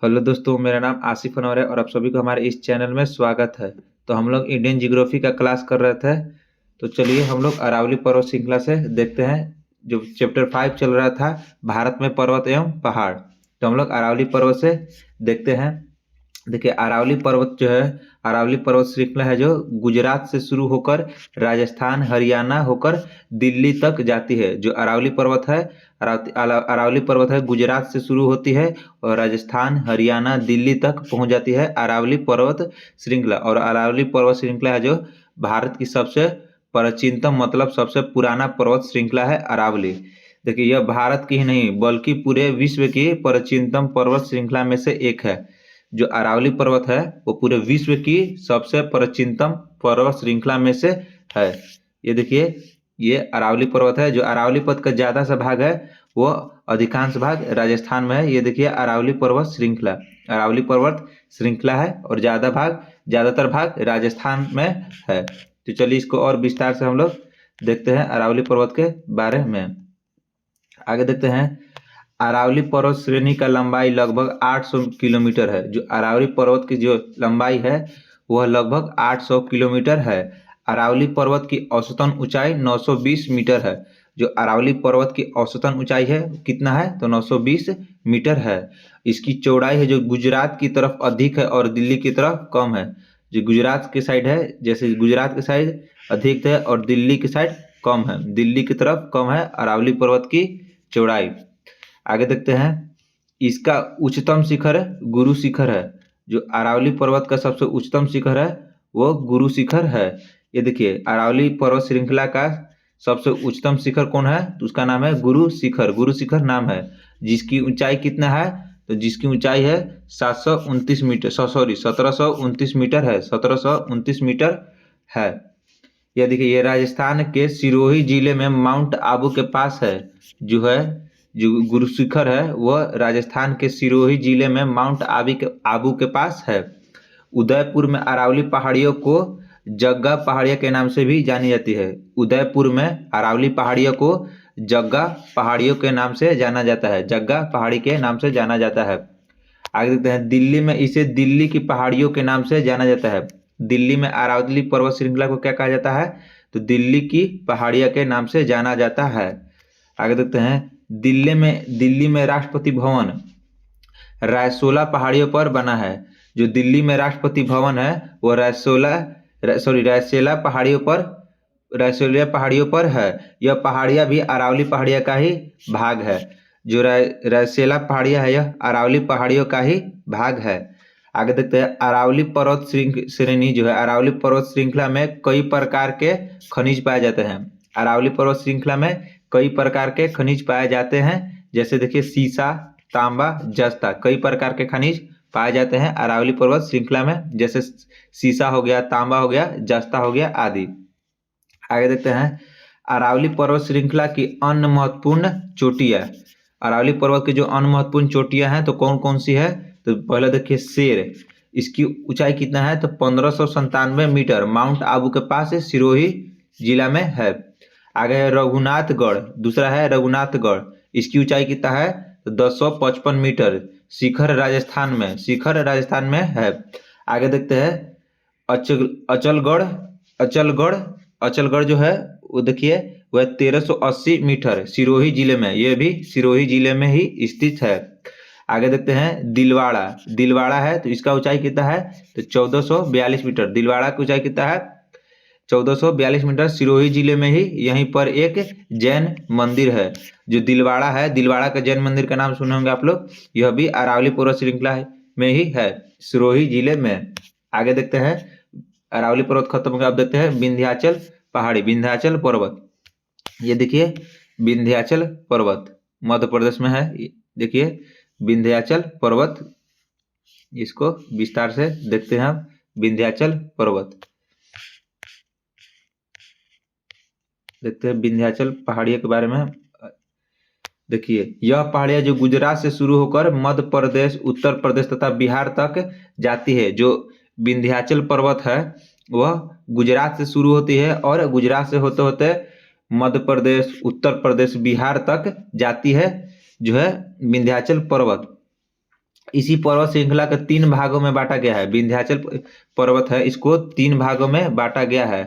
Hello दोस्तों, मेरा नाम आसिफ अनवर है और आप सभी को हमारे इस चैनल में स्वागत है। तो हम लोग इंडियन ज्योग्राफी का क्लास कर रहे थे। तो चलिए हम लोग अरावली पर्वत श्रृंखला से देखते हैं। जो चैप्टर 5 चल रहा था, भारत में पर्वत एवं पहाड़, तो हम लोग अरावली पर्वत से देखते हैं। देखिए अरावली पर्वत जो है, अरावली पर्वत श्रृंखला है जो गुजरात से शुरू होकर राजस्थान हरियाणा होकर दिल्ली तक जाती है। जो अरावली पर्वत है, अरावली पर्वत है गुजरात से शुरू होती है और राजस्थान हरियाणा दिल्ली तक पहुंच जाती है अरावली पर्वत श्रृंखला। और अरावली पर्वत श्रृंखला है जो भारत की सबसे प्राचीनतम मतलब सबसे पुराना पर्वत श्रृंखला है अरावली। देखिए यह भारत की ही नहीं बल्कि पूरे विश्व की प्राचीनतम पर्वत श्रृंखला में से एक है। जो अरावली पर्वत है वो पूरे विश्व की सबसे प्राचीनतम पर्वत श्रृंखला में से है। ये देखिए ये अरावली पर्वत है। जो अरावली पर्वत का ज्यादा सा भाग है वो अधिकांश भाग राजस्थान में है। ये देखिए अरावली पर्वत श्रृंखला, अरावली पर्वत श्रृंखला है और ज्यादातर भाग राजस्थान में है। तो चलिए इसको और विस्तार से हम लोग देखते हैं अरावली पर्वत के बारे में। आगे देखते हैं। अरावली पर्वत श्रेणी का लंबाई लगभग 800 किलोमीटर है। जो अरावली पर्वत की जो लंबाई है वह लगभग 800 किलोमीटर है। अरावली पर्वत की औसतन ऊंचाई 920 मीटर है। जो अरावली पर्वत की औसतन ऊंचाई है कितना है तो 920 मीटर है। इसकी चौड़ाई है जो गुजरात की तरफ अधिक है और दिल्ली की तरफ कम है। जो गुजरात की साइड है, जैसे गुजरात की साइड अधिक है और दिल्ली की साइड कम है, दिल्ली की तरफ कम है अरावली पर्वत की चौड़ाई। आगे देखते हैं। इसका उच्चतम शिखर गुरु शिखर है। जो अरावली पर्वत का सबसे उच्चतम शिखर है वो गुरु शिखर है। ये देखिए अरावली पर्वत श्रृंखला का सबसे उच्चतम शिखर कौन है तो उसका नाम है गुरु शिखर। गुरु शिखर नाम है। जिसकी ऊंचाई कितना है तो जिसकी ऊंचाई है 729 मीटर, सॉरी 1729 मीटर है, 1729 मीटर है। यह देखिए ये राजस्थान के सिरोही जिले में माउंट आबू के पास है। जो है जो गुरु शिखर है वह राजस्थान के सिरोही जिले में माउंट आबू के पास है। उदयपुर में अरावली पहाड़ियों को जग्गा पहाड़ियों के नाम से भी जानी जाती है। उदयपुर में अरावली पहाड़ियों को जग्गा पहाड़ियों के नाम से जाना जाता है, जग्गा पहाड़ी के नाम से जाना जाता है। आगे देखते हैं। दिल्ली में इसे दिल्ली की पहाड़ियों के नाम से जाना जाता है। दिल्ली में अरावली पर्वत श्रृंखला को क्या कहा जाता है तो दिल्ली की पहाड़ियों के नाम से जाना जाता है। आगे देखते हैं। दिल्ली में राष्ट्रपति भवन रायसोला पहाड़ियों पर बना है। जो दिल्ली में राष्ट्रपति भवन है वो रायसेला पहाड़ियों पर है। यह पहाड़ियाँ भी अरावली पहाड़ियाँ का ही भाग है। जो रायसेला पहाड़ियाँ है यह अरावली पहाड़ियों का ही भाग है। आगे देखते हैं। अरावली पर्वत श्रेणी जो है, अरावली पर्वत श्रृंखला में कई प्रकार के खनिज पाए जाते हैं। अरावली पर्वत श्रृंखला में कई प्रकार के खनिज पाए जाते हैं। जैसे देखिए सीसा, तांबा, जस्ता, कई प्रकार के खनिज पाए जाते हैं अरावली पर्वत श्रृंखला में। जैसे सीसा हो गया, तांबा हो गया, जस्ता हो गया आदि। आगे देखते हैं। अरावली पर्वत श्रृंखला की अन्य महत्वपूर्ण चोटियां। अरावली पर्वत की जो अन्य महत्वपूर्ण चोटियां हैं तो कौन कौन सी है तो पहले देखिए शेर। इसकी ऊंचाई कितना है तो 1597 मीटर, माउंट आबू के पास सिरोही जिला में है। आगे है रघुनाथगढ़, दूसरा है रघुनाथगढ़। इसकी ऊंचाई कितना है तो 1055 मीटर, शिखर राजस्थान में है। आगे देखते हैं। अचलगढ़ जो है वो देखिए वह 1380 मीटर, सिरोही जिले में, यह भी सिरोही जिले में ही स्थित है। आगे देखते हैं। दिलवाड़ा है तो इसका ऊंचाई कितना है तो 1442 मीटर। दिलवाड़ा की ऊंचाई कितना है 1442 मीटर, सिरोही जिले में ही यहीं पर एक जैन मंदिर है। जो दिलवाड़ा है, दिलवाड़ा का जैन मंदिर का नाम सुने होंगे आप लोग। यह भी अरावली पर्वत श्रृंखला में ही है, सिरोही जिले में। आगे देखते हैं। अरावली पर्वत खत्म हो गया, अब देखते हैं विंध्याचल पहाड़ी, विंध्याचल पर्वत। ये देखिए विंध्याचल पर्वत मध्य प्रदेश में है। देखिए विंध्याचल पर्वत, इसको विस्तार से देखते हैं हम। विंध्याचल पर्वत देखते हैं विंध्याचल पहाड़ियों के बारे में। देखिए यह पहाड़ियां जो गुजरात से शुरू होकर मध्य प्रदेश, उत्तर प्रदेश तथा बिहार तक जाती है। जो विंध्याचल पर्वत है वह गुजरात से शुरू होती है और गुजरात से होते होते मध्य प्रदेश, उत्तर प्रदेश, बिहार तक जाती है। जो है विंध्याचल पर्वत। इसी पर्वत श्रृंखला के 3 भागों में बांटा गया है। विंध्याचल पर्वत है, इसको 3 भागों में बांटा गया है।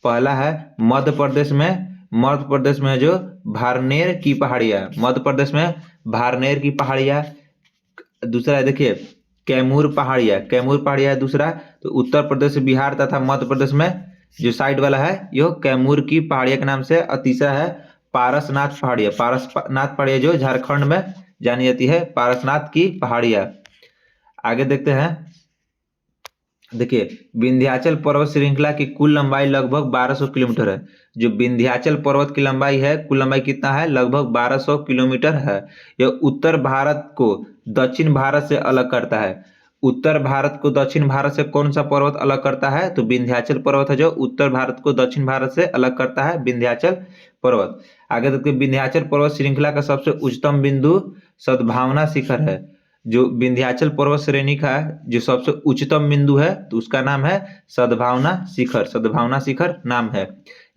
पहला है मध्य प्रदेश में जो भारनेर की पहाड़ियाँ, मध्य प्रदेश में भारनेर की पहाड़ियाँ। दूसरा है देखिए कैमूर पहाड़ियाँ है दूसरा। तो उत्तर प्रदेश, बिहार तथा मध्य प्रदेश में जो साइड वाला है यो कैमूर की पहाड़ियाँ के नाम से। और तीसरा है पारसनाथ पहाड़ियाँ जो झारखंड में जानी जाती है, पारसनाथ की पहाड़ियाँ। आगे देखते हैं, देखिए विंध्याचल पर्वत श्रृंखला की कुल लंबाई लगभग 1200 किलोमीटर है। जो विंध्याचल पर्वत की लंबाई है, कुल लंबाई कितना है, लगभग 1200 किलोमीटर है। यह उत्तर भारत को दक्षिण भारत से अलग करता है। उत्तर भारत को दक्षिण भारत से कौन सा पर्वत अलग करता है, तो विंध्याचल पर्वत है जो उत्तर भारत को दक्षिण भारत से अलग करता है, विंध्याचल पर्वत। आगे देखते हैं, विंध्याचल पर्वत श्रृंखला का सबसे उच्चतम बिंदु सद्भावना शिखर है। जो विंध्याचल पर्वत श्रेणी का जो सबसे उच्चतम बिंदु है तो उसका नाम है सद्भावना शिखर नाम है।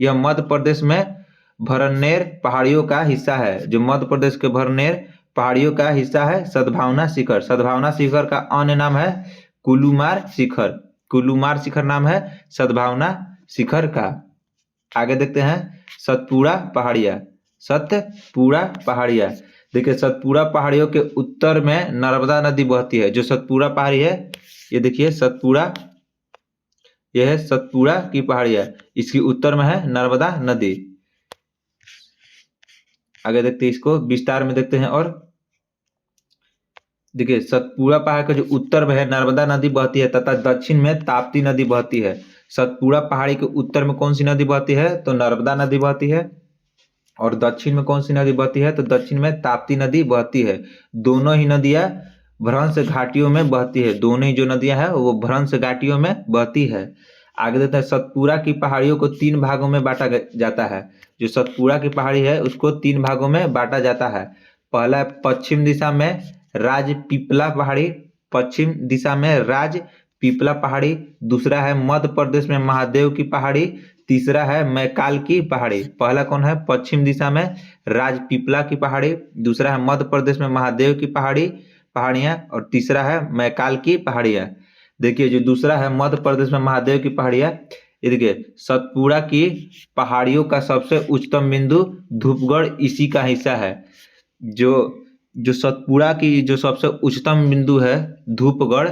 यह मध्य प्रदेश में भरनेर पहाड़ियों का हिस्सा है। जो मध्य प्रदेश के भरनेर पहाड़ियों का हिस्सा है सद्भावना शिखर का अन्य नाम है कुलुमार शिखर नाम है सद्भावना शिखर का। आगे देखते हैं सतपुड़ा पहाड़ियाँ। देखिए सतपुड़ा पहाड़ियों के उत्तर में नर्मदा नदी बहती है। जो सतपुड़ा पहाड़ी है, ये देखिए यह है सतपुड़ा की पहाड़ियाँ, इसकी उत्तर में है नर्मदा नदी। आगे देखते हैं, इसको विस्तार में देखते हैं। और देखिए सतपुड़ा पहाड़ के जो उत्तर में है नर्मदा नदी बहती है तथा दक्षिण में ताप्ती नदी बहती है। सतपुड़ा पहाड़ी के उत्तर में कौन सी नदी बहती है, तो नर्मदा नदी बहती है। और दक्षिण में कौन सी नदी बहती है, तो दक्षिण में ताप्ती नदी बहती है। दोनों ही नदियां भ्रंश घाटियों में बहती है। दोनों ही जो नदियां हैं वो भ्रंश घाटियों में बहती है। आगे देखते हैं, सतपुड़ा की पहाड़ियों को 3 भागों में बांटा जाता है। जो सतपुड़ा की पहाड़ी है उसको 3 भागों में बांटा जाता है। पहला पश्चिम दिशा में राजपीपला पहाड़ी, दूसरा है मध्य प्रदेश में महादेव की पहाड़ी, तीसरा है मैकाल की पहाड़ी। पहला कौन है, पश्चिम दिशा में राजपीपला की पहाड़ी, दूसरा है मध्य प्रदेश में महादेव की पहाड़ियाँ, और तीसरा है मैकाल की पहाड़ियाँ। देखिए जो दूसरा है मध्य प्रदेश में महादेव की पहाड़ियाँ, ये देखिए सतपुड़ा की पहाड़ियों का सबसे उच्चतम बिंदु धूपगढ़ इसी का हिस्सा है। जो सतपुड़ा की जो सबसे उच्चतम बिंदु है धूपगढ़,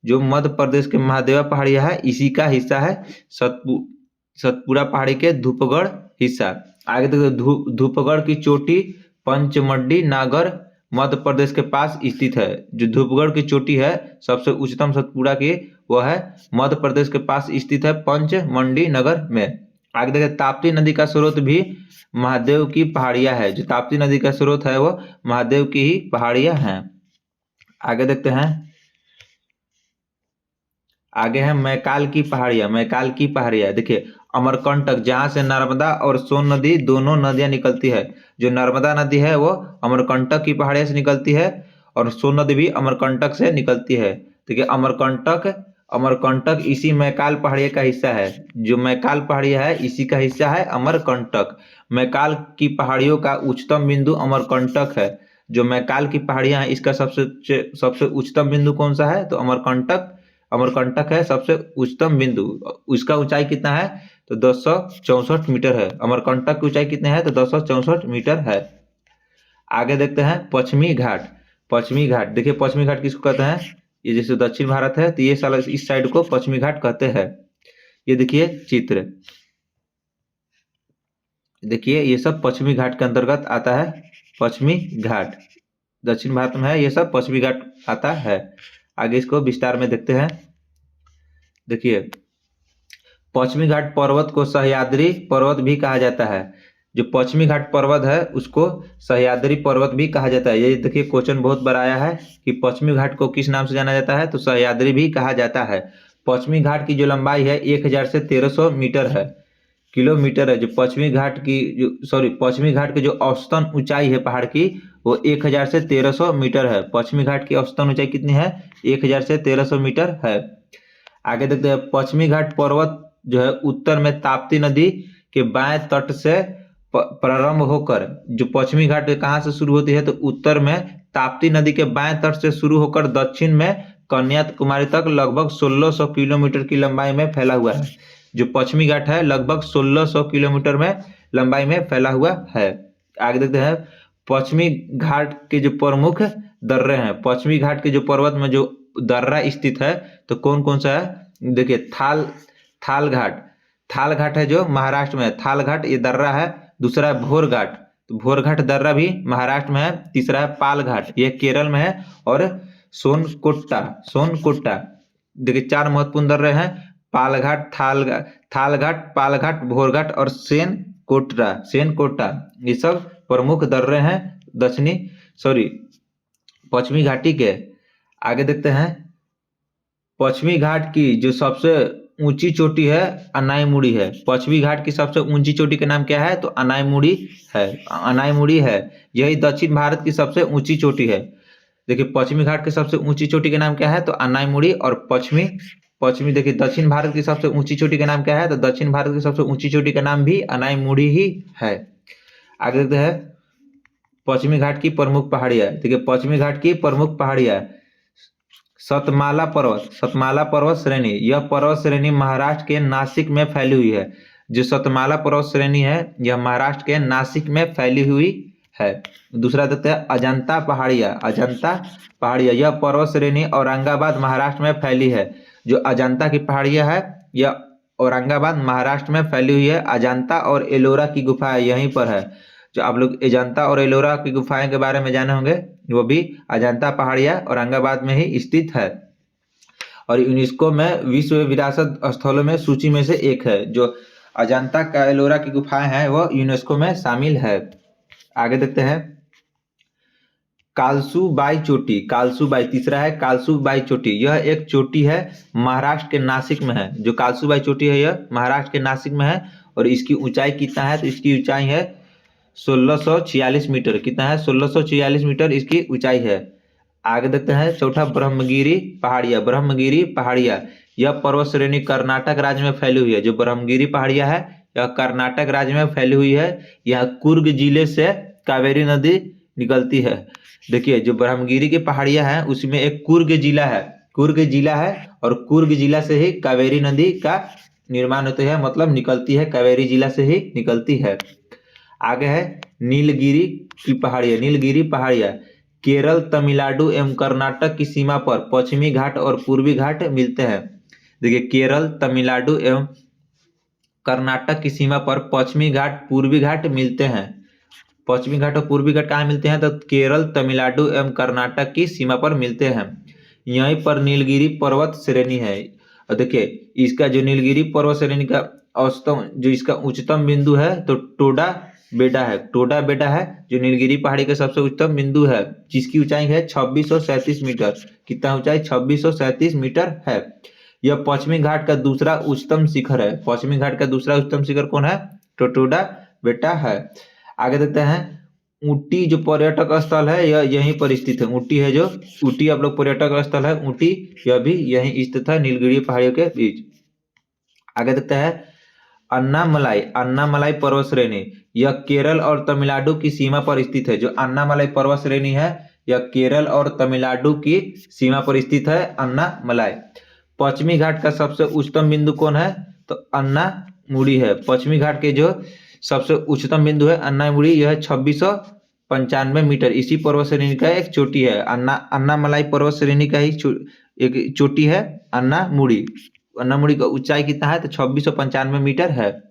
जो मध्य प्रदेश के महादेवा पहाड़ियाँ है इसी का हिस्सा है सतपुड़ा पहाड़ी के धूपगढ़ हिस्सा। आगे देखो धूपगढ़ की चोटी पंचमढ़ी नागर मध्य प्रदेश के पास स्थित है। जो धूपगढ़ की चोटी है सबसे उच्चतम सतपुड़ा की, वह है मध्य प्रदेश के पास स्थित है पंचमढ़ी नगर में। आगे देखिए ताप्ती नदी का स्रोत भी महादेव की पहाड़ियाँ है। जो ताप्ती नदी का स्रोत है वो महादेव की ही पहाड़ियाँ हैं। आगे देखते हैं, आगे है मैकाल की पहाड़ियाँ। देखिए अमरकंटक, जहां से नर्मदा और सोन नदी दोनों नदियां निकलती है। जो नर्मदा नदी है वो अमरकंटक की पहाड़ियाँ से निकलती है और सोन नदी भी अमरकंटक से निकलती है। देखिए अमरकंटक इसी मैकाल पहाड़िया का हिस्सा है। जो मैकाल पहाड़िया है इसी का हिस्सा है अमरकंटक। मैकाल की पहाड़ियों का उच्चतम बिंदु अमरकंटक है। जो मैकाल की पहाड़ियां हैं इसका सबसे उच्चतम बिंदु कौन सा है, तो अमरकंटक है सबसे उच्चतम बिंदु। उसका ऊंचाई कितना है, तो 1064 मीटर है। अमरकंटक की ऊंचाई कितने है, तो 1064 मीटर है। आगे देखते हैं पश्चिमी घाट। देखिए पश्चिमी घाट किसको कहते हैं, ये जैसे दक्षिण भारत है तो ये साला इस साइड को पश्चिमी घाट कहते हैं। ये देखिए चित्र, देखिए ये सब पश्चिमी घाट के अंतर्गत आता है। पश्चिमी घाट दक्षिण भारत में है, ये सब पश्चिमी घाट आता है। आगे इसको विस्तार में देखते हैं। देखिए पश्चिमी घाट पर्वत को सह्याद्री पर्वत भी कहा जाता है। जो पश्चिमी घाट पर्वत है उसको सह्याद्री पर्वत भी कहा जाता है। ये देखिए क्वेश्चन बहुत बार आया है कि पश्चिमी घाट को किस नाम से जाना जाता है, तो सह्याद्री भी कहा जाता है। पश्चिमी घाट की जो लंबाई है 1000 से 1300 किलोमीटर है। जो पश्चिमी घाट की जो औसतन ऊंचाई है पहाड़ की वो 1000 से 1300 मीटर है। पश्चिमी घाट की औसतन ऊंचाई कितनी है, 1000 से 1300 मीटर है। आगे देखते हैं पश्चिमी घाट पर्वत जो है उत्तर में ताप्ती नदी के बाएं तट से प्रारंभ होकर, जो पश्चिमी घाट कहाँ से शुरू होती है, तो उत्तर में ताप्ती नदी के बाएं तट से शुरू होकर दक्षिण में कन्याकुमारी तक लगभग 1600 किलोमीटर की लंबाई में फैला हुआ है। जो पश्चिमी घाट है लगभग 1600 किलोमीटर में लंबाई में फैला हुआ है। आगे देखते हैं पश्चिमी घाट के जो प्रमुख दर्रे हैं, पश्चिमी घाट के जो पर्वत में जो दर्रा स्थित है तो कौन कौन सा है। देखिए थाल घाट है जो महाराष्ट्र में है, थाल घाट ये दर्रा है। दूसरा है भोर घाट, तो भोर घाट दर्रा भी महाराष्ट्र में है। तीसरा है पाल घाट, ये केरल में है। और सोनकोट्टा देखिए 4 महत्वपूर्ण दर्रे हैं, पाल घाट, थाल घाट, पाल घाट, भोर घाट और सेनकोट्टा ये सब प्रमुख दर्रे हैं पश्चिमी घाटी के। आगे देखते हैं पश्चिमी घाट की जो सबसे ऊंची चोटी है अनाईमुड़ी है। पश्चिमी घाट की सबसे ऊंची चोटी का नाम क्या है तो अनाईमुड़ी है। यही दक्षिण भारत की सबसे ऊंची चोटी है। देखिए पश्चिमी घाट की सबसे ऊंची चोटी का नाम क्या है तो अनाईमुड़ी। और पश्चिमी देखिए दक्षिण भारत की सबसे ऊंची चोटी का नाम क्या है तो दक्षिण भारत की सबसे ऊंची चोटी का नाम भी अनाईमुड़ी ही है। आगे देखते हैं पश्चिमी घाट की प्रमुख पहाड़ियां। देखिए पश्चिमी घाट की प्रमुख पहाड़ियां सतमाला पर्वत श्रेणी, यह पर्वत श्रेणी महाराष्ट्र के नासिक में फैली हुई है। जो सतमाला पर्वत श्रेणी है यह महाराष्ट्र के नासिक में फैली हुई है। दूसरा देखते हैं अजंता पहाड़ियां, यह पर्वत श्रेणी औरंगाबाद महाराष्ट्र में फैली है। जो अजंता की पहाड़ियां है यह औरंगाबाद महाराष्ट्र में फैली हुई है। अजंता और एलोरा की गुफाएं यहीं पर है। जो आप लोग अजंता और एलोरा की गुफाएं के बारे में जाने होंगे, वो भी अजंता पहाड़ियां औरंगाबाद में ही स्थित है और यूनेस्को में विश्व विरासत स्थलों में सूची में से एक है। जो अजंता का एलोरा की गुफाएं हैं वो यूनेस्को में शामिल है। आगे देखते हैं कालसूबाई चोटी, तीसरा है कालसूबाई चोटी। यह एक चोटी है महाराष्ट्र के नासिक में है। जो कालसूबाई चोटी है यह महाराष्ट्र के नासिक में है और इसकी ऊंचाई कितना है तो इसकी ऊंचाई है 1646 मीटर। कितना है 1646 मीटर इसकी ऊंचाई है। आगे देखते हैं चौथा ब्रह्मगिरी पहाड़ियां, यह पर्वत श्रेणी कर्नाटक राज्य में फैली हुई है। जो ब्रह्मगिरी पहाड़ियां है यह कर्नाटक राज्य में फैली हुई है। यह कुर्ग जिले से कावेरी नदी निकलती है। देखिए जो ब्रह्मगिरी की पहाड़ियां हैं उसमें एक कुर्ग जिला है और कुर्ग जिला से ही कावेरी नदी का निर्माण होता है, मतलब निकलती है, कावेरी जिला से ही निकलती है। आगे है नीलगिरी पहाड़ियां केरल, तमिलनाडु एवं कर्नाटक की सीमा पर पश्चिमी घाट और पूर्वी घाट मिलते हैं। देखिए केरल, तमिलनाडु एवं कर्नाटक की सीमा पर पश्चिमी घाट, पूर्वी घाट मिलते हैं। पश्चिमी घाट और पूर्वी घाट कहाँ मिलते हैं तो केरल, तमिलनाडु एवं कर्नाटक की सीमा पर मिलते हैं। यहीं पर नीलगिरी पर्वत श्रेणी है। और देखिए इसका जो नीलगिरी पर्वत श्रेणी का औसतम जो इसका उच्चतम बिंदु है तो टोडा बेटा है जो नीलगिरी पहाड़ी का सबसे उच्चतम बिंदु है, जिसकी ऊंचाई है 2637 मीटर। कितना ऊंचाई 2637 मीटर है। यह पश्चिमी घाट का दूसरा उच्चतम शिखर है। पश्चिमी घाट का दूसरा उच्चतम शिखर कौन है तो टोडा बेटा है। आगे देखते हैं ऊटी जो पर्यटक स्थल है यह यहीं पर स्थित है। ऊटी आप लोग पर्यटक स्थल है ऊटी, यह भी यहीं स्थित है नीलगिरी पहाड़ियों के बीच। आगे देखते हैं अन्नामलाई पर्वत श्रेणी, यह केरल और तमिलनाडु की सीमा पर स्थित है। जो अन्नामलाई पर्वत श्रेणी है यह केरल और तमिलनाडु की सीमा पर स्थित है अन्नामलाई। पश्चिमी घाट का सबसे उच्चतम बिंदु कौन है तो अन्नामुड़ी है। पश्चिमी घाट के जो सबसे उच्चतम बिंदु है अन्नामुड़ी, यह 2695 मीटर इसी पर्वत श्रेणी का एक चोटी है। अन्नामलाई पर्वत श्रेणी का ही एक चोटी है अन्नामुड़ी का ऊंचाई कितना है तो 2695 मीटर है।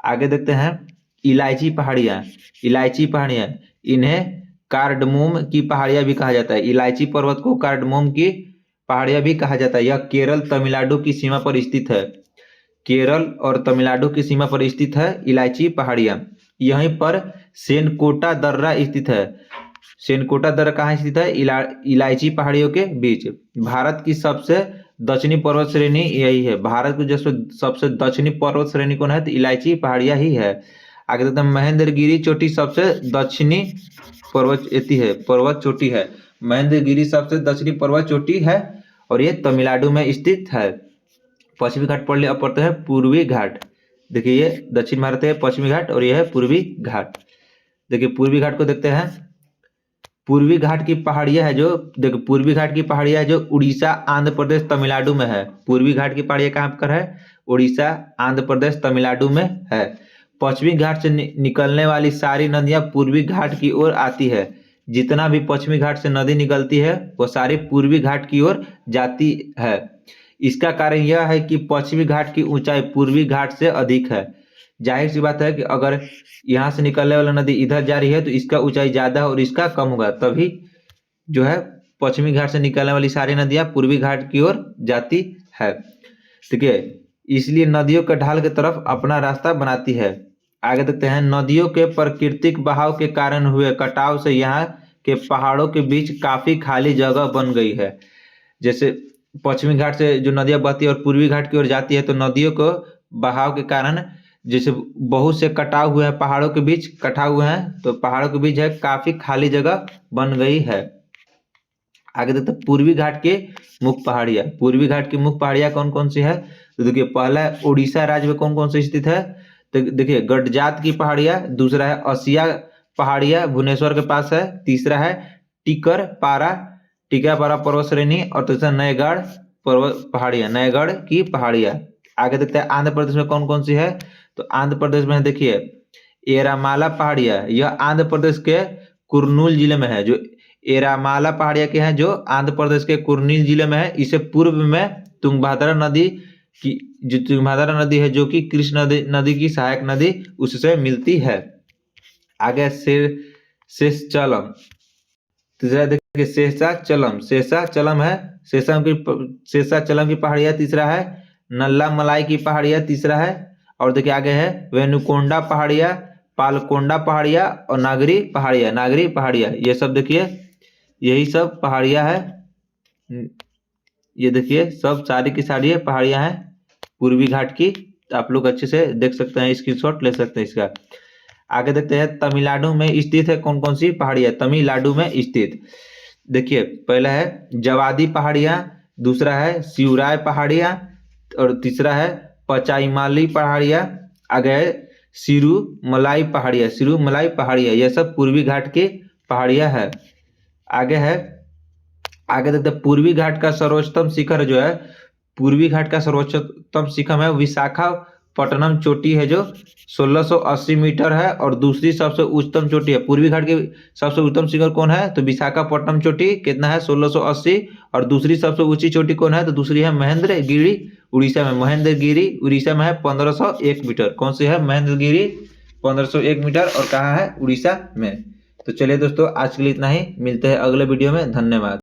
आगे देखते हैं इलायची पहाड़ियां, इन्हें कार्डमोम की पहाड़ियां भी कहा जाता है। इलायची पर्वत को कार्डमोम की पहाड़ियां भी कहा जाता है। यह केरल तमिलनाडु की सीमा पर स्थित है। केरल और तमिलनाडु की सीमा पर स्थित है इलायची पहाड़ियां। यहीं पर सेनकोटा दर्रा स्थित है। सेनकोटा दर्रा कहाँ स्थित है इलायची पहाड़ियों के बीच। भारत की सबसे दक्षिणी पर्वत श्रेणी यही है। भारत की जो सबसे दक्षिणी पर्वत श्रेणी कौन है तो इलायची पहाड़ियां ही है। आगे देखते हैं महेंद्रगिरी चोटी सबसे दक्षिणी पर्वत चोटी है। महेंद्रगिरी सबसे दक्षिणी पर्वत चोटी है और ये तमिलनाडु में स्थित है। पश्चिमी घाट पढ़ लिया, अब पढ़ते हैं पूर्वी घाट। देखिए ये दक्षिण भारत है पश्चिमी घाट और यह है पूर्वी घाट। देखिए पूर्वी घाट को देखते हैं। पूर्वी घाट की पहाड़ियाँ है जो, देखो पूर्वी घाट की पहाड़ियाँ जो उड़ीसा, आंध्र प्रदेश, तमिलनाडु में है। पूर्वी घाट की पहाड़ियाँ कहाँ पर है? उड़ीसा, आंध्र प्रदेश, तमिलनाडु में है। पश्चिमी घाट से निकलने वाली सारी नदियाँ पूर्वी घाट की ओर आती है। जितना भी पश्चिमी घाट से नदी निकलती है वो सारी पूर्वी घाट की ओर जाती है। इसका कारण यह है कि पश्चिमी घाट की ऊंचाई पूर्वी घाट से अधिक है। जाहिर सी बात है कि अगर यहाँ से निकलने वाला नदी इधर जा रही है तो इसका ऊंचाई ज्यादा और इसका कम होगा, तभी जो है पश्चिमी घाट से निकलने वाली सारी नदियां पूर्वी घाट की ओर जाती है। ठीक है, इसलिए नदियों के ढाल की तरफ अपना रास्ता बनाती है। आगे देखते हैं, नदियों के प्राकृतिक बहाव के कारण हुए कटाव से यहाँ के पहाड़ों के बीच काफी खाली जगह बन गई है। जैसे पश्चिमी घाट से जो नदियां बहती है और पूर्वी घाट की ओर जाती है तो नदियों को बहाव के कारण जैसे बहुत से कटाव हुए हैं, पहाड़ों के बीच कटा हुए हैं, तो पहाड़ों के बीच है काफी खाली जगह बन गई है। आगे देखते हैं पूर्वी घाट के मुख्य पहाड़ियाँ। पूर्वी घाट की मुख्य पहाड़ियाँ कौन कौन सी है? तो देखिए, पहला है उड़ीसा राज्य में कौन कौन सी स्थित है? तो देखिए गडजात की पहाड़ियाँ, दूसरा है असिया पहाड़ियाँ भुवनेश्वर के पास है, तीसरा है टिकरपारा पर्वत श्रेणी और तीसरा नयगढ़ पर्वत पहाड़ियाँ, नयगढ़ की पहाड़ियाँ। आगे देखते हैं आंध्र प्रदेश में कौन कौन सी है? तो आंध्र प्रदेश में देखिए एरामाला पहाड़ियाँ, यह आंध्र प्रदेश के कुर्नूल जिले में है। जो एरामाला पहाड़ियाँ के हैं जो आंध्र प्रदेश के कुर्नूल जिले में है। इसे पूर्व में तुंगभद्रा नदी की, जो तुंगभद्रा नदी है जो कि कृष्ण नदी की सहायक नदी, उससे मिलती है। आगे शेषाचलम, तीसरा देखिए शेषाचलम है, शेषाचलम की पहाड़ियाँ। तीसरा है नल्लामलाई की पहाड़ियाँ, तीसरा है। और देखिए आगे है वेनुकोंडा पहाड़ियाँ, पालकोंडा पहाड़ियाँ और नागरी पहाड़ियाँ। ये सब देखिए यही सब पहाड़ियाँ है। ये देखिए सब सारी की सारी पहाड़ियाँ हैं पूर्वी घाट की। आप लोग अच्छे से देख सकते हैं, स्क्रीनशॉट ले सकते हैं इसका। आगे देखते हैं तमिलनाडु में स्थित है कौन कौन सी पहाड़ियाँ। तमिलनाडु में स्थित देखिए पहला है जवादी पहाड़ियाँ, दूसरा है शिवराय पहाड़ियाँ और तीसरा है पचाईमाली पहाड़ियाँ। आगे है सिरुमलाई पहाड़ियाँ। यह सब पूर्वी घाट की पहाड़ियाँ है। आगे देखते हैं पूर्वी घाट का सर्वोच्चतम शिखर जो है, पूर्वी घाट का सर्वोच्चतम शिखर है विशाखापट्टनम चोटी है जो 1680 मीटर है और दूसरी सबसे उच्चतम चोटी है। पूर्वी घाट की सबसे उच्चतम शिखर कौन है? तो विशाखापट्टनम चोटी कितना है? 1680। और दूसरी सबसे ऊंची चोटी कौन है? तो दूसरी है महेंद्रगिरी उड़ीसा में। महेंद्रगिरी उड़ीसा में है 1501 मीटर। कौन सी है? महेंद्रगिरी 1501 मीटर। और कहाँ है? उड़ीसा में। तो चलिए दोस्तों आज के लिए इतना ही, मिलते हैं अगले वीडियो में। धन्यवाद।